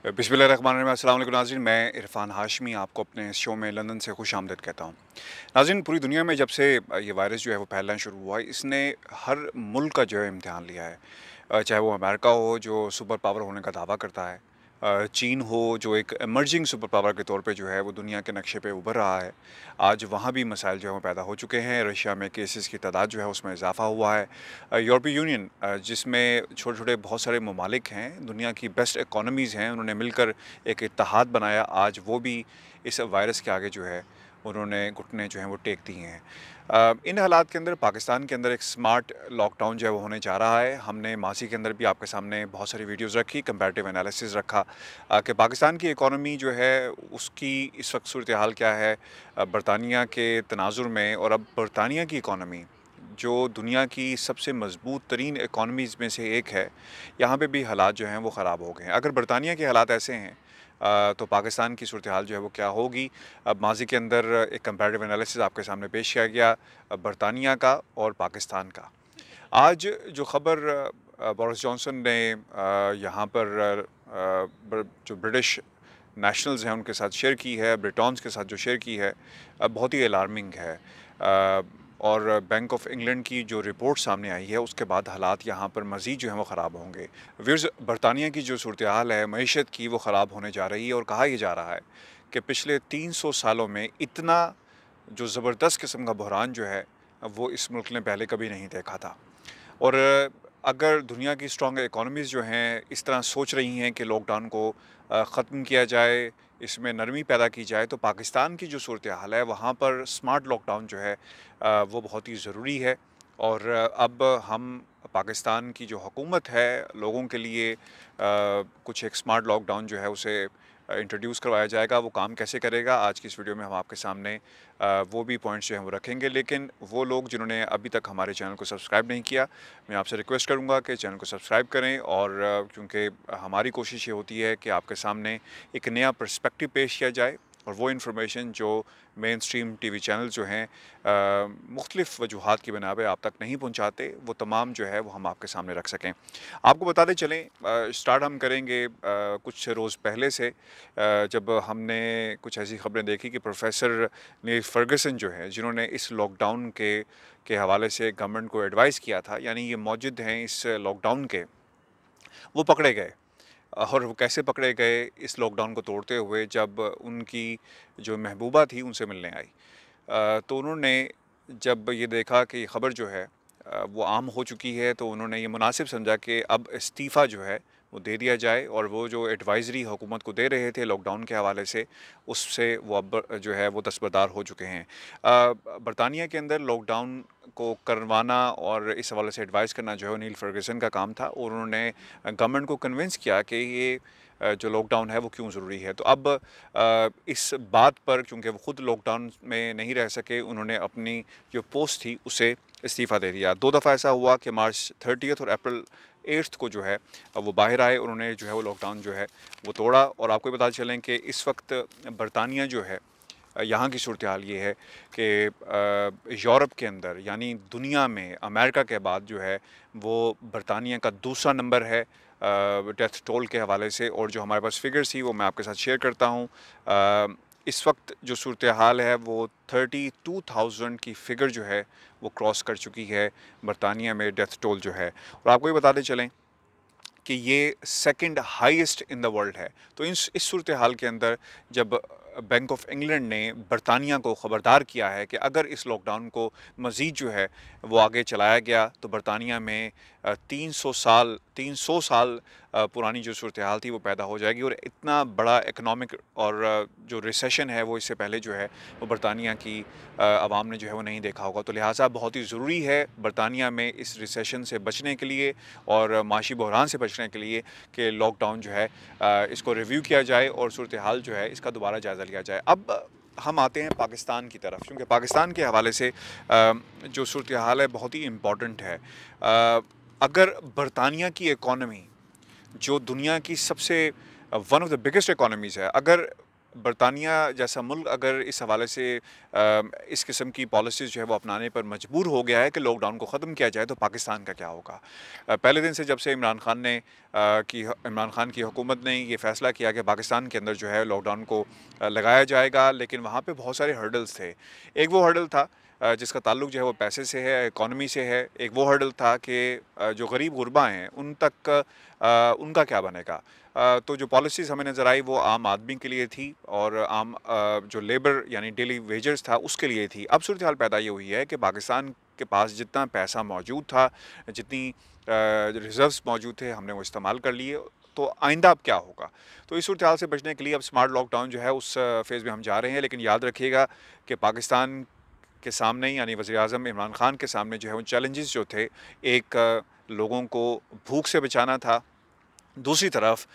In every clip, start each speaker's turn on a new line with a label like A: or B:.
A: बिस्मिल्लाहिर्रहमानिर्रहीम। अस्सलाम वालेकुम नाज़रीन, मैं इरफ़ान हाशमी आपको अपने इस शो में लंदन से खुशामदीद कहता हूँ। नाज़रीन, पूरी दुनिया में जब से ये वायरस जो है वो फैलना शुरू हुआ है, इसने हर मुल्क का जो है इम्तिहान लिया है। चाहे वो अमेरिका हो जो सुपर पावर होने का दावा करता है, चीन हो जो एक इमर्जिंग सुपर पावर के तौर पे जो है वो दुनिया के नक्शे पे उभर रहा है। आज वहाँ भी मसाइल जो हैं वो पैदा हो चुके हैं। रशिया में केसेस की तादाद जो है उसमें इजाफ़ा हुआ है। यूरोपीय यूनियन जिसमें छोटे-छोटे बहुत सारे ममालिक हैं, दुनिया की बेस्ट इकोनॉमीज़ हैं, उन्होंने मिलकर एक इत्तेहाद बनाया। आज वो भी इस वायरस के आगे जो है उन्होंने घुटने जो हैं वो टेक दिए हैं। इन हालात के अंदर पाकिस्तान के अंदर एक स्मार्ट लॉकडाउन जो है वो होने जा रहा है। हमने मासी के अंदर भी आपके सामने बहुत सारी वीडियोज़ रखी, कंपैरेटिव एनालिसिस रखा कि पाकिस्तान की इकोनॉमी जो है उसकी इस वक्त सूरत हाल क्या है बरतानिया के तनाजुर में। और अब बरतानिया की इकोनॉमी जो दुनिया की सबसे मजबूत तरीन इकॉनमीज़ में से एक है, यहाँ पे भी हालात जो हैं वो ख़राब हो गए हैं। अगर बरतानिया के हालात ऐसे हैं तो पाकिस्तान की सूरत हाल जो है वो क्या होगी। अब माजी के अंदर एक कंपैरेटिव एनालिसिस आपके सामने पेश किया गया बरतानिया का और पाकिस्तान का। आज जो ख़बर बोरिस जॉनसन ने यहाँ पर जो ब्रिटिश नेशनल्स हैं उनके साथ शेयर की है, ब्रिटॉन्स के साथ जो शेयर की है, बहुत ही अलार्मिंग है। और बैंक ऑफ इंग्लैंड की जो रिपोर्ट सामने आई है उसके बाद हालात यहाँ पर मज़ीद जो हैं वो ख़राब होंगे। व्यूअर्स, बरतानिया की जो सूरत हाल है मईशत की वो ख़राब होने जा रही है और कहा यह जा रहा है कि पिछले 300 सालों में इतना जो ज़बरदस्त किस्म का बहरान जो है वो इस मुल्क ने पहले कभी नहीं देखा था। और अगर दुनिया की स्ट्रॉन्ग इकोनॉमीज़ जो हैं इस तरह सोच रही हैं कि लॉकडाउन को ख़त्म किया जाए, इसमें नरमी पैदा की जाए, तो पाकिस्तान की जो सूरत हाल है वहाँ पर स्मार्ट लॉकडाउन जो है वो बहुत ही ज़रूरी है। और अब हम पाकिस्तान की जो हुकूमत है लोगों के लिए कुछ एक स्मार्ट लॉकडाउन जो है उसे इंट्रोड्यूस करवाया जाएगा। वो काम कैसे करेगा आज की इस वीडियो में हम आपके सामने वो भी पॉइंट्स जो हैं वो रखेंगे। लेकिन वो लोग जिन्होंने अभी तक हमारे चैनल को सब्सक्राइब नहीं किया, मैं आपसे रिक्वेस्ट करूंगा कि चैनल को सब्सक्राइब करें। और क्योंकि हमारी कोशिश ये होती है कि आपके सामने एक नया पर्सपेक्टिव पेश किया जाए और वो इन्फॉर्मेशन जो मेन स्ट्रीम टीवी चैनल जो हैं मुख्तलिफ़ वजूहात की बिना पे आप तक नहीं पहुँचाते, वो तमाम जो है वो हम आपके सामने रख सकें। आपको बताते चलें, स्टार्ट हम करेंगे कुछ रोज़ पहले से, जब हमने कुछ ऐसी ख़बरें देखी कि प्रोफेसर नील फर्गसन जो है जिन्होंने इस लॉकडाउन के हवाले से गवर्नमेंट को एडवाइस किया था, यानी ये मौजूद हैं इस लॉकडाउन के, वो पकड़े गए। और वो कैसे पकड़े गए इस लॉकडाउन को तोड़ते हुए, जब उनकी जो महबूबा थी उनसे मिलने आई। तो उन्होंने जब ये देखा कि ख़बर जो है वो आम हो चुकी है, तो उन्होंने ये मुनासिब समझा कि अब इस्तीफ़ा जो है वो दे दिया जाए। और वो जो एडवाइज़री हुकूमत को दे रहे थे लॉकडाउन के हवाले से, उससे वो अब जो है वो दस्तबरदार हो चुके हैं। बरतानिया के अंदर लॉकडाउन को करवाना और इस हवाले से एडवाइस करना जो है नील फर्गसन का काम था। और उन्होंने गवर्नमेंट को कन्विंस किया कि ये जो लॉकडाउन है वो क्यों ज़रूरी है। तो अब इस बात पर, क्योंकि वो ख़ुद लॉकडाउन में नहीं रह सके, उन्होंने अपनी जो पोस्ट थी उसे इस्तीफ़ा दे दिया। 2 दफ़ा ऐसा हुआ कि मार्च 30 और अप्रैल 8 को जो है वो बाहर आए, उन्होंने जो है वो लॉकडाउन जो है वो तोड़ा। और आपको बता चलें कि इस वक्त बरतानिया जो है, यहाँ की सूरत हाल ये है कि यूरोप के अंदर यानी दुनिया में अमेरिका के बाद जो है वो बरतानिया का दूसरा नंबर है डेथ टोल के हवाले से। और जो हमारे पास फिगर्स थी वो मैं आपके साथ शेयर करता हूँ। इस वक्त जो सूरत हाल है वो 32,000 की फ़िगर जो है वो क्रॉस कर चुकी है बरतानिया में डेथ टोल जो है। और आपको ये बताते चलें कि ये second highest in the world है। तो इस सूरत हाल के अंदर जब बैंक ऑफ इंग्लैंड ने बरतानिया को ख़बरदार किया है कि अगर इस लॉकडाउन को मज़ीद जो है वो आगे चलाया गया तो बरतानिया में 300 साल पुरानी जो सूरत हाल थी वो पैदा हो जाएगी। और इतना बड़ा इकनॉमिक और जो रिसेशन है वो इससे पहले जो है वो बरतानिया की आवाम ने जो है वो नहीं देखा होगा। तो लिहाजा बहुत ही ज़रूरी है बरतानिया में इस रिसेशन से बचने के लिए और माशी बहरान से बचने के लिए कि लॉकडाउन जो है इसको रिव्यू किया जाए और सूरत हाल जो है इसका दोबारा जायज़ा लिया जाए। अब हम आते हैं पाकिस्तान की तरफ, क्योंकि पाकिस्तान के हवाले से जो सूरत हाल है बहुत ही इम्पॉर्टेंट है। अगर बरतानिया की इकॉनमी जो दुनिया की सबसे one of the biggest economies है, अगर बरतानिया जैसा मुल्क अगर इस हवाले से इस किस्म की पॉलिसीज़ जो है वो अपनाने पर मजबूर हो गया है कि लॉकडाउन को ख़त्म किया जाए, तो पाकिस्तान का क्या होगा? पहले दिन से जब से इमरान खान की हुकूमत ने ये फ़ैसला किया कि पाकिस्तान के अंदर जो है लॉकडाउन को लगाया जाएगा, लेकिन वहाँ पे बहुत सारे हर्डल्स थे। एक वो हर्डल था जिसका ताल्लुक जो है वो पैसे से है, इकॉनमी से है। एक वो हर्डल था कि जो गरीब गुरबा हैं उन तक उनका क्या बनेगा। तो जो पॉलिसीज़ हमें नज़र आई वो आम आदमी के लिए थी और जो लेबर यानी डेली वेजर्स था उसके लिए थी। अब सूरत हाल पैदा ये हुई है कि पाकिस्तान के पास जितना पैसा मौजूद था, जितनी रिज़र्व्स मौजूद थे, हमने वो इस्तेमाल कर लिए। तो आइंदा अब क्या होगा? तो इस सूरत हाल से बचने के लिए अब स्मार्ट लॉकडाउन जो है उस फ़ेज़ में हम जा रहे हैं। लेकिन याद रखिएगा कि पाकिस्तान के सामने यानी वज़ीर-ए-आज़म इमरान खान के सामने जो है वो चैलेंजेस जो थे, एक लोगों को भूख से बचाना था। दूसरी तरफ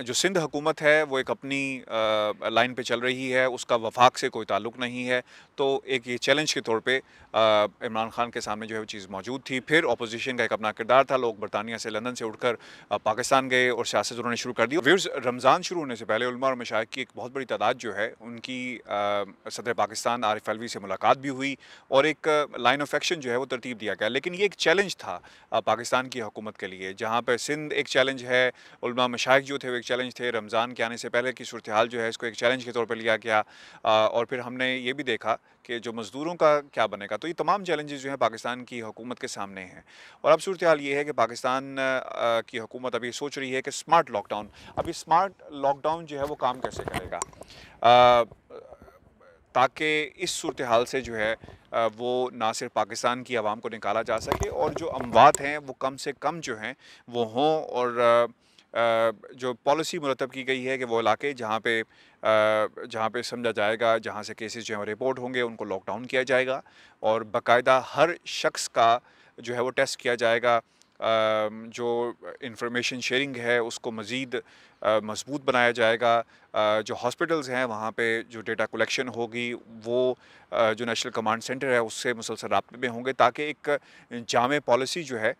A: जो सिंध हुकूमत है वो एक अपनी लाइन पे चल रही है, उसका वफाक से कोई ताल्लुक़ नहीं है। तो एक ये चैलेंज के तौर पे इमरान खान के सामने जो है वो चीज़ मौजूद थी। फिर अपोजिशन का एक अपना किरदार था, लोग बरतानिया से, लंदन से उठकर पाकिस्तान गए और सियासत उन्होंने शुरू कर दी। व्यूअर्स, रमज़ान शुरू होने से पहले उलमा और मशाइख की एक बहुत बड़ी तादाद जो है उनकी सदर पाकिस्तान आरिफ अलवी से मुलाकात भी हुई और एक लाइन ऑफ एक्शन जो है वो तरतीब दिया गया। लेकिन ये एक चैलेंज था पाकिस्तान की हुकूमत के लिए, जहाँ पर सिंध एक चैलेंज है, उलमा मशाइख जो थे वो एक चैलेंज थे, रमज़ान के आने से पहले की सूरत हाल जो है इसको एक चैलेंज के तौर पर लिया गया। और फिर हमने ये भी देखा कि जो मज़दूरों का क्या बनेगा। तो ये तमाम चैलेंजेस जो हैं पाकिस्तान की हुकूमत के सामने हैं। और अब सूरत हाल ये है कि पाकिस्तान की हुकूमत अभी सोच रही है कि स्मार्ट लॉकडाउन, अभी स्मार्ट लॉकडाउन जो है वो काम कैसे करेगा, ताकि इस सूरत हाल से जो है वो ना सिर्फ पाकिस्तान की आवाम को निकाला जा सके और जो अमवात हैं वो कम से कम जो हैं वो हों। और जो पॉलिसी मुरतब की गई है कि वो इलाके जहाँ पे समझा जाएगा, जहाँ से केसेस जो हैं रिपोर्ट होंगे, उनको लॉकडाउन किया जाएगा और बाकायदा हर शख्स का जो है वो टेस्ट किया जाएगा। जो इंफॉर्मेशन शेयरिंग है उसको मज़ीद मज़बूत बनाया जाएगा। जो हॉस्पिटल्स हैं वहाँ पे जो डेटा कलेक्शन होगी वो जो नेशनल कमांड सेंटर है उससे मुसलसल राब्ते में होंगे, ताकि एक जामे पॉलिसी जो है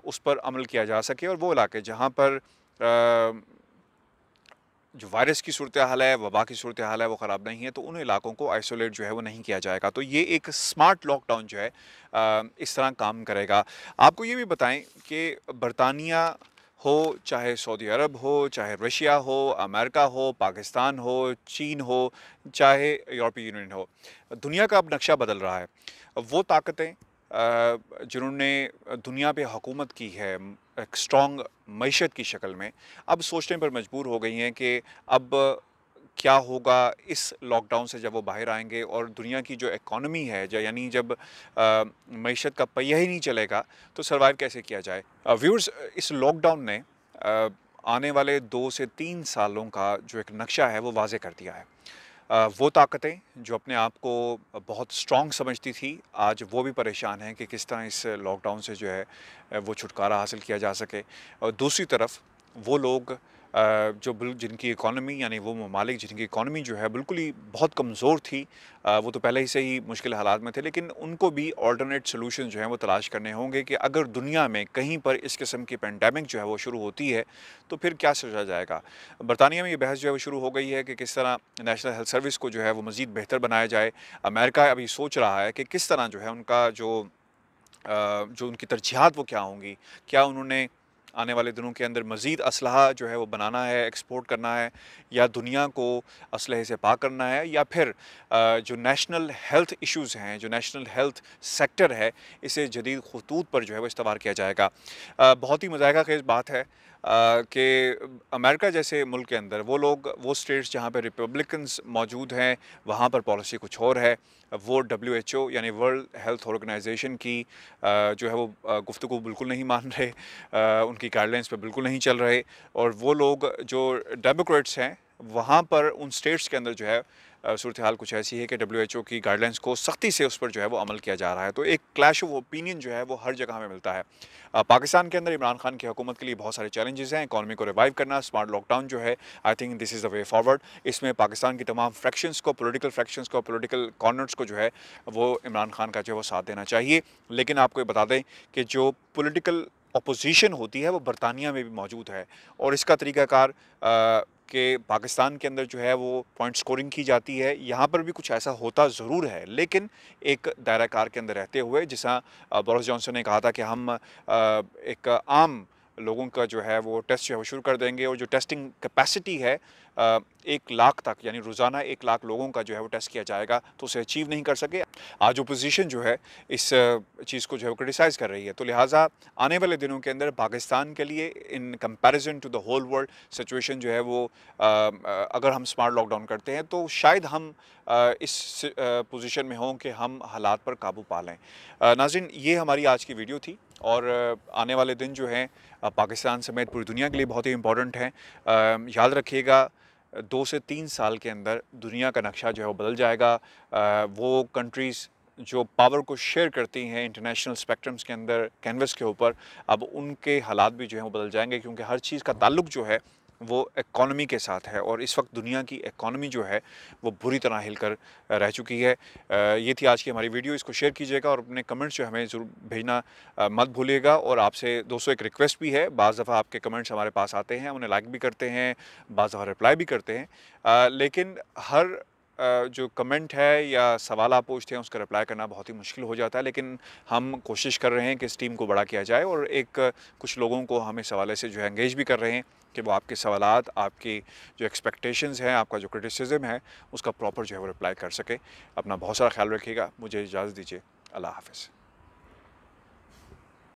A: उस पर अमल किया जा सके। और वो इलाके जहाँ पर जो वायरस की सूरत हाल है, वबा की सूरत हाल है, वो ख़राब नहीं है, तो उन इलाकों को आइसोलेट जो है वो नहीं किया जाएगा। तो ये एक स्मार्ट लॉकडाउन जो है इस तरह काम करेगा। आपको ये भी बताएं कि बरतानिया हो, चाहे सऊदी अरब हो, चाहे रशिया हो, अमेरिका हो, पाकिस्तान हो, चीन हो, चाहे यूरोपीय यूनियन हो, दुनिया का अब नक्शा बदल रहा है। वो ताकतें जिन्होंने दुनिया पे हुकूमत की है एक स्ट्रॉन्ग मईशत की शक्ल में, अब सोचने पर मजबूर हो गई हैं कि अब क्या होगा इस लॉकडाउन से जब वो बाहर आएंगे और दुनिया की जो इकॉनमी है, यानी जब मईशत का पहिया ही नहीं चलेगा तो सर्वाइव कैसे किया जाए। व्यूअर्स, इस लॉकडाउन ने आने वाले 2 से 3 सालों का जो एक नक्शा है वो वाज़े कर दिया है। वो ताकतें जो अपने आप को बहुत स्ट्रॉन्ग समझती थी, आज वो भी परेशान हैं कि किस तरह इस लॉकडाउन से जो है वो छुटकारा हासिल किया जा सके। और दूसरी तरफ वो लोग जिनकी इकॉनमी यानी वो ममालिक जिनकी इकॉनमी जो है बिल्कुल ही बहुत कमज़ोर थी, वो तो पहले ही से ही मुश्किल हालात में थे, लेकिन उनको भी ऑल्टरनेट सॉल्यूशन जो हैं वो तलाश करने होंगे कि अगर दुनिया में कहीं पर इस किस्म की पेंडेमिक जो है वो शुरू होती है तो फिर क्या सोचा जाएगा। बरतानिया में ये बहस जो है वो शुरू हो गई है कि किस तरह नेशनल हेल्थ सर्विस को जो है वो मज़ीद बेहतर बनाया जाए। अमेरिका अभी सोच रहा है कि किस तरह जो है उनका जो उनकी तरजीहात वो क्या होंगी। क्या उन्होंने आने वाले दिनों के अंदर मज़ीद असलहा जो है वो बनाना है, एक्सपोर्ट करना है, या दुनिया को असलहे से पाक करना है, या फिर जो नेशनल हेल्थ इश्यूज़ हैं, जो नेशनल हेल्थ सेक्टर है, इसे जदीद खतूत पर जो है वो इस्तेमाल किया जाएगा। बहुत ही मज़ाक़ा ख़ेज़ बात है कि अमेरिका जैसे मुल्क के अंदर वो स्टेट्स जहाँ पे रिपब्लिकन्स मौजूद हैं, वहाँ पर पॉलिसी कुछ और है। वो WHO यानी वर्ल्ड हेल्थ ऑर्गेनाइजेशन की जो है वो गुफ्तगू बिल्कुल नहीं मान रहे, उनकी गाइडलाइंस पे बिल्कुल नहीं चल रहे। और वो लोग जो डेमोक्रेट्स हैं वहाँ पर उन स्टेट्स के अंदर जो है सूरत हाल कुछ ऐसी है कि WHO की गाइडलाइंस को सख्ती से उस पर जो है वो अमल किया जा रहा है। तो एक क्लैश ऑफ ओपिनियन जो है वो हर जगह हमें मिलता है। पाकिस्तान के अंदर इमरान खान की हुकूमत के लिए बहुत सारे चैलेंजेस हैं। इकॉनमी को रिवाइव करना, स्मार्ट लॉकडाउन जो है, I think this is the way forward. इसमें पाकिस्तान की तमाम पॉलिटिकल फ्रैक्शंस को, पॉलिटिकल कॉर्नर्स को जो है वो इमरान खान का जो है वो साथ देना चाहिए। लेकिन आपको ये बता दें कि जो पॉलिटिकल अपोज़िशन होती है वो बरतानिया में भी मौजूद है और इसका तरीक़ाकार कि पाकिस्तान के अंदर जो है वो पॉइंट स्कोरिंग की जाती है, यहाँ पर भी कुछ ऐसा होता ज़रूर है, लेकिन एक दायरा कार के अंदर रहते हुए। जिसा बोरिस जॉनसन ने कहा था कि हम एक आम लोगों का जो है वो टेस्ट जो है वो शुरू कर देंगे और जो टेस्टिंग कैपेसिटी है 1 लाख तक, यानी रोज़ाना 1 लाख लोगों का जो है वो टेस्ट किया जाएगा, तो उसे अचीव नहीं कर सके। आज अपोज़िशन जो है इस चीज़ को जो है वो क्रिटिसाइज़ कर रही है। तो लिहाजा आने वाले दिनों के अंदर पाकिस्तान के लिए in comparison to the whole world situation जो है वो अगर हम स्मार्ट लॉकडाउन करते हैं तो शायद हम इस पोज़ीशन में हों कि हम हालात पर काबू पा लें। नाज़रीन, ये हमारी आज की वीडियो थी और आने वाले दिन जो हैं पाकिस्तान समेत पूरी दुनिया के लिए बहुत ही इम्पोर्टेंट हैं। याद रखिएगा 2 से 3 साल के अंदर दुनिया का नक्शा जो है वो बदल जाएगा। वो कंट्रीज़ जो पावर को शेयर करती हैं इंटरनेशनल स्पेक्ट्रम्स के अंदर कैनवस के ऊपर, अब उनके हालात भी जो हैं वो बदल जाएंगे, क्योंकि हर चीज़ का ताल्लुक जो है वो इकॉनमी के साथ है और इस वक्त दुनिया की इकॉनमी जो है वो बुरी तरह हिलकर रह चुकी है। ये थी आज की हमारी वीडियो। इसको शेयर कीजिएगा और अपने कमेंट्स जो हमें ज़रूर भेजना मत भूलिएगा। और आपसे दोस्तों एक रिक्वेस्ट भी है, बाज़ दफ़ा आपके कमेंट्स हमारे पास आते हैं, उन्हें लाइक भी करते हैं, बाज़ दफ़ा रिप्लाई भी करते हैं, लेकिन हर जो कमेंट है या सवाल आप पूछते हैं उसका रिप्लाई करना बहुत ही मुश्किल हो जाता है। लेकिन हम कोशिश कर रहे हैं कि इस टीम को बड़ा किया जाए और एक कुछ लोगों को हम इस हवाले से जो है एंगेज भी कर रहे हैं कि वो आपके सवालात, आपकी जो एक्सपेक्टेशंस हैं, आपका जो क्रिटिसिज्म है, उसका प्रॉपर जो है वो रिप्लाई कर सके। अपना बहुत सारा ख्याल रखिएगा। मुझे इजाज़त दीजिए। अल्लाह हाफ़िज़।